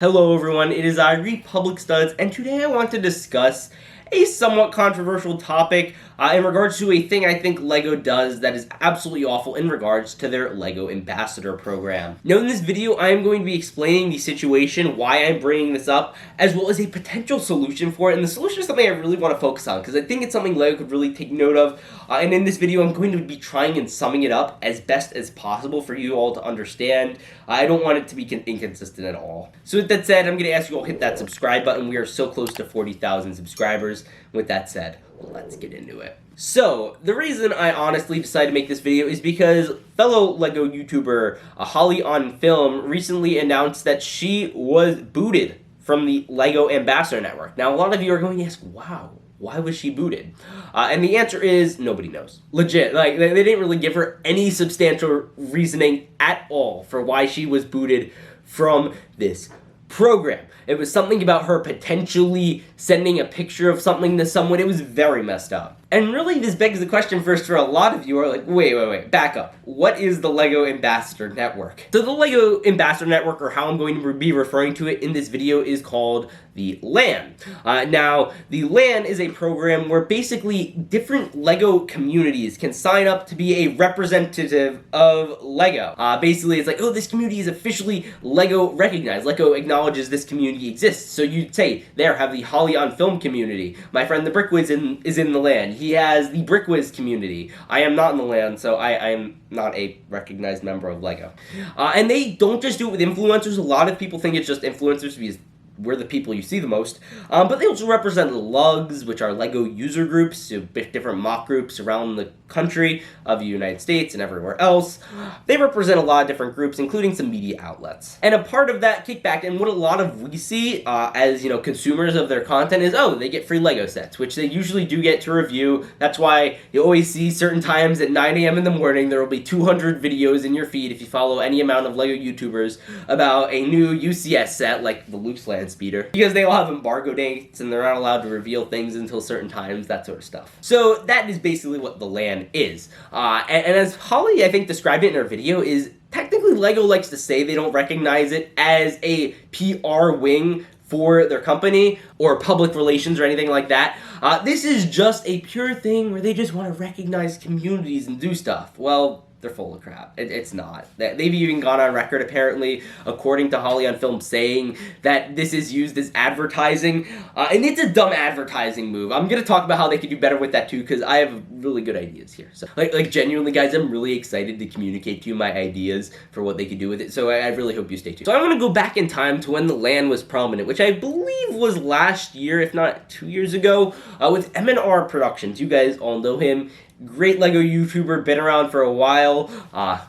Hello everyone, it is I, Republic Studs, and today I want to discuss a somewhat controversial topic in regards to a thing I think LEGO does that is absolutely awful in regards to their LEGO Ambassador program. Now in this video, I am going to be explaining the situation, why I'm bringing this up, as well as a potential solution for it, and the solution is something I really want to focus on, because I think it's something LEGO could really take note of, and in this video I'm going to be trying and summing it up as best as possible for you all to understand. I don't want it to be inconsistent at all. So with that said, I'm going to ask you all to hit that subscribe button. We are so close to 40,000 subscribers. With that said, let's get into it. So, the reason I honestly decided to make this video is because fellow LEGO YouTuber Holly on Film recently announced that she was booted from the LEGO Ambassador Network. Now, a lot of you are going to ask, wow, why was she booted? And the answer is nobody knows. Legit, like they didn't really give her any substantial reasoning at all for why she was booted from this program. It was something about her potentially sending a picture of something to someone. It was very messed up. And really, this begs the question first for a lot of you are like, wait, back up. What is the LEGO Ambassador Network? So the LEGO Ambassador Network, or how I'm going to be referring to it in this video, is called the LAN. Now, the LAN is a program where basically different LEGO communities can sign up to be a representative of LEGO. Basically, it's like, oh, this community is officially LEGO recognized. LEGO acknowledges this community exists. So you'd say, there, have the Holly on Film community. My friend the Brickwiz is in the LAN. He has the Brickwiz community. I am not in the LAN, so I am not a recognized member of LEGO. And they don't just do it with influencers. A lot of people think it's just influencers because we're the people you see the most, but they also represent LUGs, which are LEGO user groups, so different mock groups around the country of the United States and everywhere else. They represent a lot of different groups, including some media outlets. And a part of that kickback, and what a lot of we see as consumers of their content is, oh, they get free LEGO sets, which they usually do get to review. That's why you always see certain times at 9 a.m. in the morning, there will be 200 videos in your feed if you follow any amount of LEGO YouTubers about a new UCS set, like the Luke's Land Speeder, because they all have embargo dates and they're not allowed to reveal things until certain times, that sort of stuff. So that is basically what the LAN is. And as Holly, I think, described it in her video, is technically LEGO likes to say they don't recognize it as a PR wing for their company or public relations or anything like that. This is just a pure thing where they just want to recognize communities and do stuff. Well, they're full of crap. It's not. They've even gone on record, apparently, according to Holly on Film, saying that this is used as advertising. And it's a dumb advertising move. I'm going to talk about how they could do better with that, too, because I have really good ideas here. So, like genuinely, guys, I'm really excited to communicate to you my ideas for what they could do with it. So I really hope you stay tuned. So I'm going to go back in time to when the LAN was prominent, which I believe was last year, if not 2 years ago, with M&R Productions. You guys all know him. Great LEGO YouTuber, been around for a while,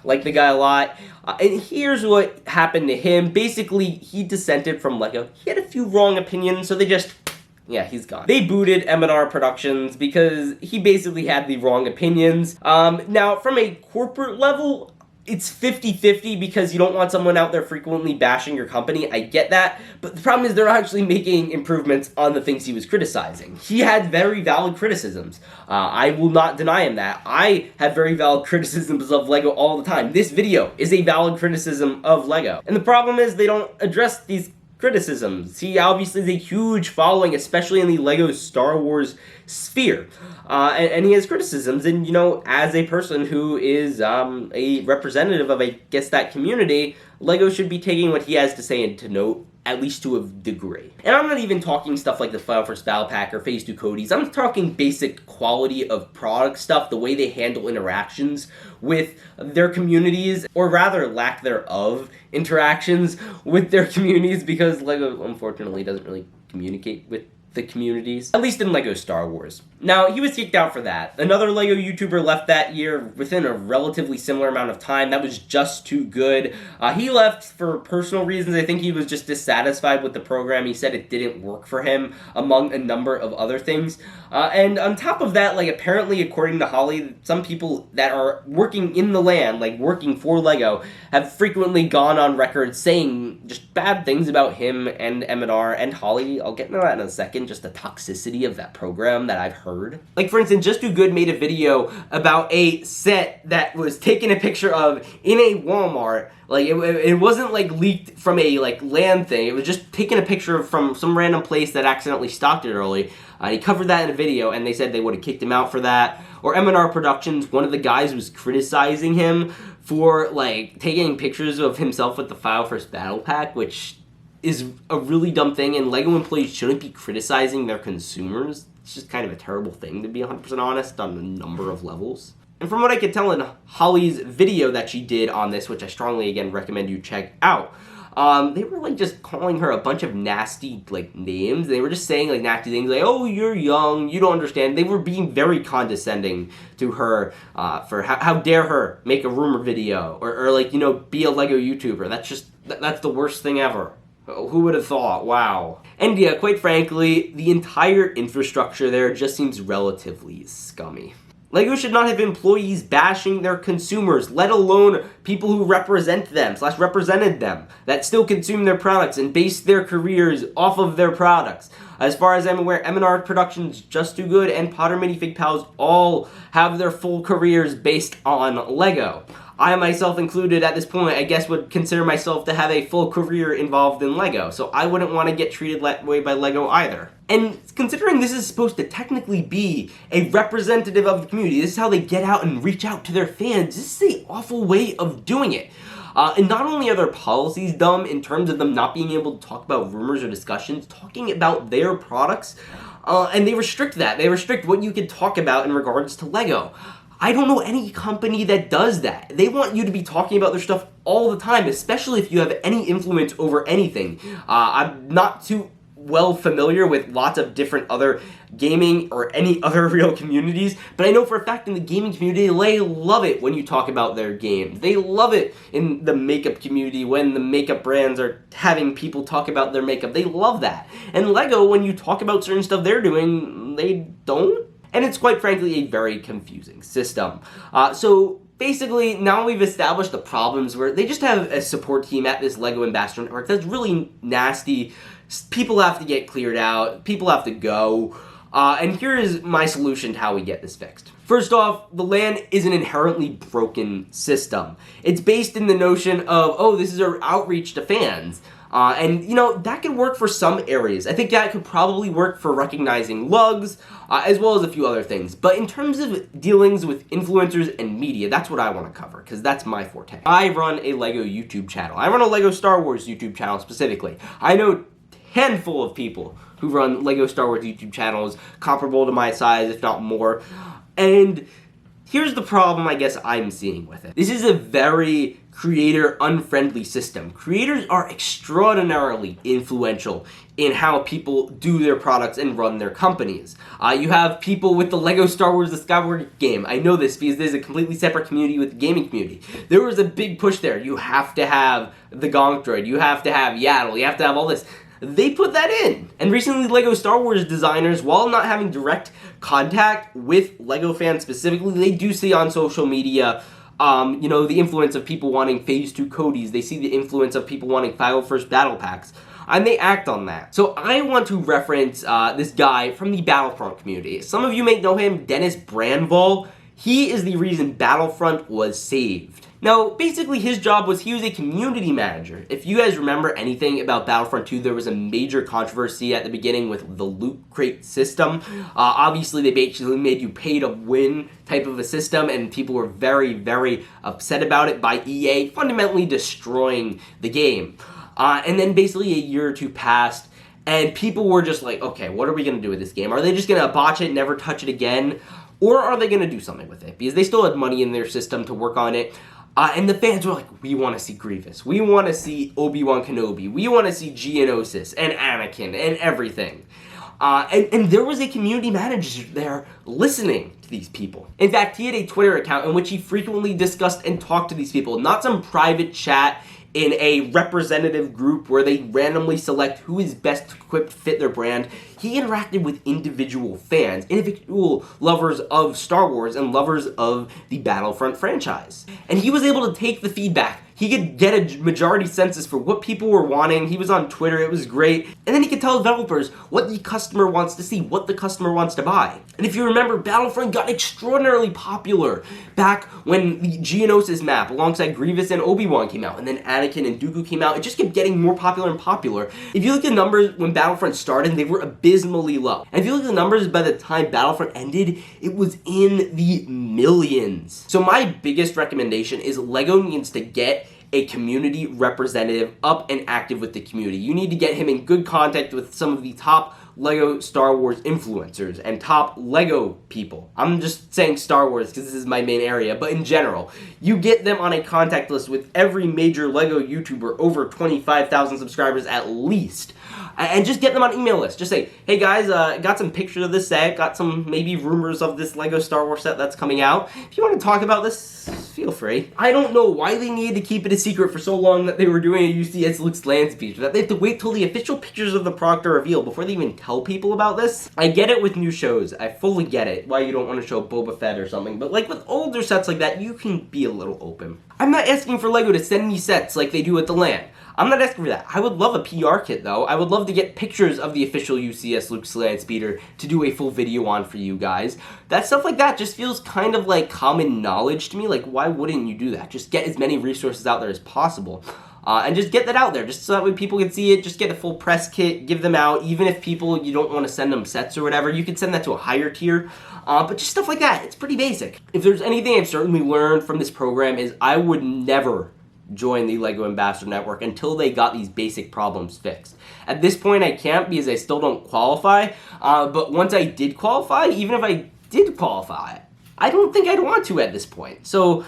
like the guy a lot. And here's what happened to him. Basically, he dissented from LEGO. He had a few wrong opinions, so they just, yeah, he's gone. They booted M&R Productions because he basically had the wrong opinions. Now, from a corporate level, it's 50-50 because you don't want someone out there frequently bashing your company. I get that. But the problem is they're actually making improvements on the things he was criticizing. He had very valid criticisms. I will not deny him that. I have very valid criticisms of LEGO all the time. This video is a valid criticism of LEGO. And the problem is they don't address these criticisms. He obviously has a huge following, especially in the LEGO Star Wars sphere. And he has criticisms, and as a person who is a representative of, I guess, that community, LEGO should be taking what he has to say into note, at least to a degree. And I'm not even talking stuff like the Final First Battle Pack or Phase 2 Cody's. I'm talking basic quality of product stuff, the way they handle interactions with their communities, or rather lack thereof interactions with their communities, because LEGO, unfortunately, doesn't really communicate with the communities, at least in LEGO Star Wars. Now, he was kicked out for that. Another LEGO YouTuber left that year within a relatively similar amount of time. That was just too good. He left for personal reasons. I think he was just dissatisfied with the program. He said it didn't work for him, among a number of other things. And on top of that, apparently, according to Holly, some people that are working in the LAN, working for LEGO, have frequently gone on record saying just bad things about him and M&R and Holly. I'll get into that in a second. second just the toxicity of that program that I've heard. Like, for instance, Just Do Good made a video about a set that was taken a picture of in a Walmart. Like, it wasn't, like, leaked from a, like, LAN thing. It was just taking a picture from some random place that accidentally stocked it early. He covered that in a video, and they said they would have kicked him out for that. Or M&R Productions, one of the guys was criticizing him for, like, taking pictures of himself with the File First Battle Pack, which is a really dumb thing, and LEGO employees shouldn't be criticizing their consumers. It's just kind of a terrible thing, to be 100% honest, on a number of levels. And from what I could tell in Holly's video that she did on this, which I strongly, again, recommend you check out, they were, like, just calling her a bunch of nasty, like, names. They were just saying, like, nasty things, like, oh, you're young, you don't understand. They were being very condescending to her for how dare her make a rumor video or, like, you know, be a LEGO YouTuber. That's the worst thing ever. Who would have thought? Wow. And yeah, quite frankly, the entire infrastructure there just seems relatively scummy. LEGO should not have employees bashing their consumers, let alone people who represent them, / represented them, that still consume their products and base their careers off of their products. As far as I'm aware, M&R Productions, Just Do Good, and Potter Minifig Pals all have their full careers based on LEGO. I myself included at this point, I guess would consider myself to have a full career involved in LEGO, so I wouldn't want to get treated that way by LEGO either. And considering this is supposed to technically be a representative of the community, this is how they get out and reach out to their fans, this is an awful way of doing it. And not only are their policies dumb in terms of them not being able to talk about rumors or discussions, talking about their products, and they restrict that. They restrict what you can talk about in regards to LEGO. I don't know any company that does that. They want you to be talking about their stuff all the time, especially if you have any influence over anything. I'm not too well familiar with lots of different other gaming or any other real communities, but I know for a fact in the gaming community, they love it when you talk about their games. They love it in the makeup community when the makeup brands are having people talk about their makeup. They love that. And LEGO, when you talk about certain stuff they're doing, they don't. And it's quite frankly a very confusing system. So basically, now we've established the problems where they just have a support team at this LEGO Ambassador Network that's really nasty. People have to get cleared out. People have to go. And here is my solution to how we get this fixed. First off, the LAN is an inherently broken system. It's based in the notion of, oh, this is our outreach to fans. And, you know, that could work for some areas. I think that could probably work for recognizing lugs, as well as a few other things. But in terms of dealings with influencers and media, that's what I want to cover, because that's my forte. I run a LEGO YouTube channel. I run a LEGO Star Wars YouTube channel specifically. I know a handful of people who run LEGO Star Wars YouTube channels comparable to my size, if not more. And here's the problem I guess I'm seeing with it. This is a very creator-unfriendly system. Creators are extraordinarily influential in how people do their products and run their companies. You have people with the LEGO Star Wars The Skywalker game. I know this because there's a completely separate community with the gaming community. There was a big push there. You have to have the Gonk Droid. You have to have Yaddle. You have to have all this. They put that in. And recently, LEGO Star Wars designers, while not having direct contact with LEGO fans specifically, they do see on social media, you know, the influence of people wanting Phase 2 Codys. They see the influence of people wanting File First Battle Packs. And they act on that. So I want to reference this guy from the Battlefront community. Some of you may know him, Dennis Brandval. He is the reason Battlefront was saved. Now, basically his job was he was a community manager. If you guys remember anything about Battlefront 2, there was a major controversy at the beginning with the loot crate system. Obviously, they basically made you pay to win type of a system, and people were very, very upset about it by EA, fundamentally destroying the game. And then basically a year or two passed, and people were just like, okay, what are we going to do with this game? Are they just going to botch it, never touch it again? Or are they going to do something with it? Because they still had money in their system to work on it. And the fans were like, we want to see Grievous. We want to see Obi-Wan Kenobi. We want to see Geonosis and Anakin and everything. And there was a community manager there listening to these people. In fact, he had a Twitter account in which he frequently discussed and talked to these people. Not some private chat in a representative group where they randomly select who is best equipped to fit their brand. He interacted with individual fans, individual lovers of Star Wars and lovers of the Battlefront franchise. And he was able to take the feedback. He could get a majority census for what people were wanting. He was on Twitter. It was great. And then he could tell developers what the customer wants to see, what the customer wants to buy. And if you remember, Battlefront got extraordinarily popular back when the Geonosis map alongside Grievous and Obi-Wan came out, and then Anakin and Dooku came out. It just kept getting more popular and popular. If you look at the numbers when Battlefront started, they were abysmally low. And if you look at the numbers by the time Battlefront ended, it was in the millions. So my biggest recommendation is LEGO needs to get a community representative up and active with the community. You need to get him in good contact with some of the top LEGO Star Wars influencers and top LEGO people. I'm just saying Star Wars because this is my main area, but in general, you get them on a contact list with every major LEGO YouTuber over 25,000 subscribers at least. And just get them on email list. Just say, hey guys, got some pictures of this set, got some maybe rumors of this LEGO Star Wars set that's coming out. If you want to talk about this, feel free. I don't know why they needed to keep it a secret for so long that they were doing a UCS Looks Land speech, that they have to wait till the official pictures of the product are revealed before they even tell people about this. I get it with new shows. I fully get it, why you don't want to show Boba Fett or something, but like with older sets like that, you can be a little open. I'm not asking for LEGO to send me sets like they do at the LAN. I'm not asking for that. I would love a PR kit, though. I would love to get pictures of the official UCS Luke's Land Speeder to do a full video on for you guys. That stuff like that just feels kind of like common knowledge to me. Like, why wouldn't you do that? Just get as many resources out there as possible. And just get that out there, just so that way people can see it. Just get a full press kit, give them out. Even if people, you don't want to send them sets or whatever, you could send that to a higher tier. But just stuff like that, it's pretty basic. If there's anything I've certainly learned from this program is I would never join the LEGO Ambassador Network until they got these basic problems fixed. At this point, I can't because I still don't qualify, but once I did qualify, even if I did qualify, I don't think I'd want to at this point. So,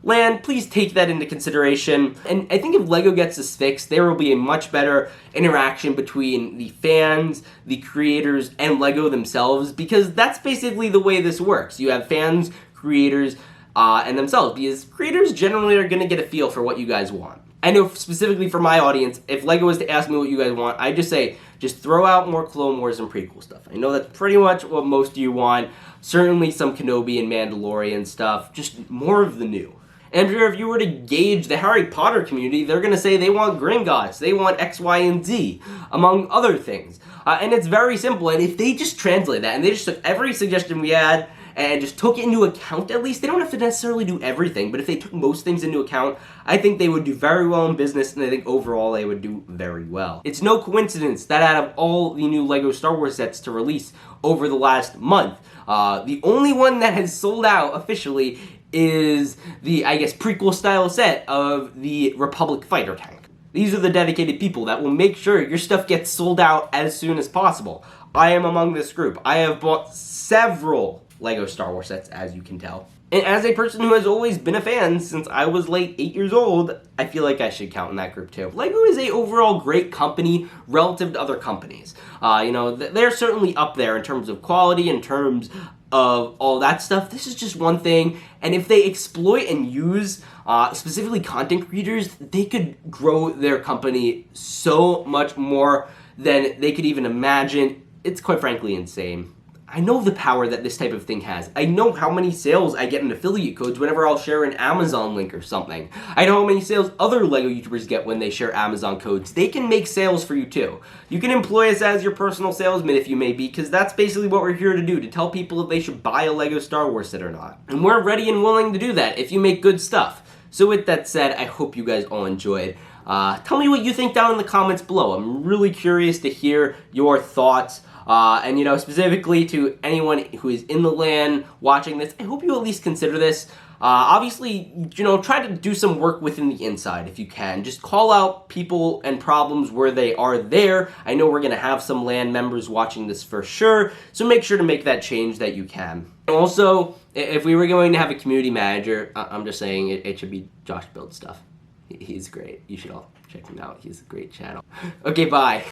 LAN, please take that into consideration. And I think if LEGO gets this fixed, there will be a much better interaction between the fans, the creators, and LEGO themselves, because that's basically the way this works. You have fans, creators, and themselves, because creators generally are going to get a feel for what you guys want. I know specifically for my audience, if LEGO was to ask me what you guys want, I'd just say, just throw out more Clone Wars and prequel stuff. I know that's pretty much what most of you want. Certainly some Kenobi and Mandalorian stuff, just more of the new. And if you were to gauge the Harry Potter community, they're going to say they want Gringotts, they want X, Y, and Z, among other things. And it's very simple, and if they just translate that, and they just took every suggestion we had, and just took it into account at least. They don't have to necessarily do everything, but if they took most things into account, I think they would do very well in business, and I think overall they would do very well. It's no coincidence that out of all the new LEGO Star Wars sets to release over the last month, the only one that has sold out officially is the, I guess, prequel style set of the Republic fighter tank. These are the dedicated people that will make sure your stuff gets sold out as soon as possible. I am among this group. I have bought several LEGO Star Wars sets, as you can tell. And as a person who has always been a fan since I was like 8 years old, I feel like I should count in that group too. LEGO is a overall great company relative to other companies. They're certainly up there in terms of quality, in terms of all that stuff. This is just one thing, and if they exploit and use specifically content creators, they could grow their company so much more than they could even imagine. It's quite frankly insane. I know the power that this type of thing has. I know how many sales I get in affiliate codes whenever I'll share an Amazon link or something. I know how many sales other LEGO YouTubers get when they share Amazon codes. They can make sales for you too. You can employ us as your personal salesman if you may be, because that's basically what we're here to do, to tell people if they should buy a LEGO Star Wars set or not. And we're ready and willing to do that if you make good stuff. So with that said, I hope you guys all enjoyed. Tell me what you think down in the comments below. I'm really curious to hear your thoughts. And specifically to anyone who is in the LAN watching this, I hope you at least consider this. Obviously, try to do some work within the inside if you can. Just call out people and problems where they are there. I know we're going to have some LAN members watching this for sure, so make sure to make that change that you can. Also, if we were going to have a community manager, I'm just saying it should be Josh Build Stuff. He's great. You should all check him out. He's a great channel. Okay, bye.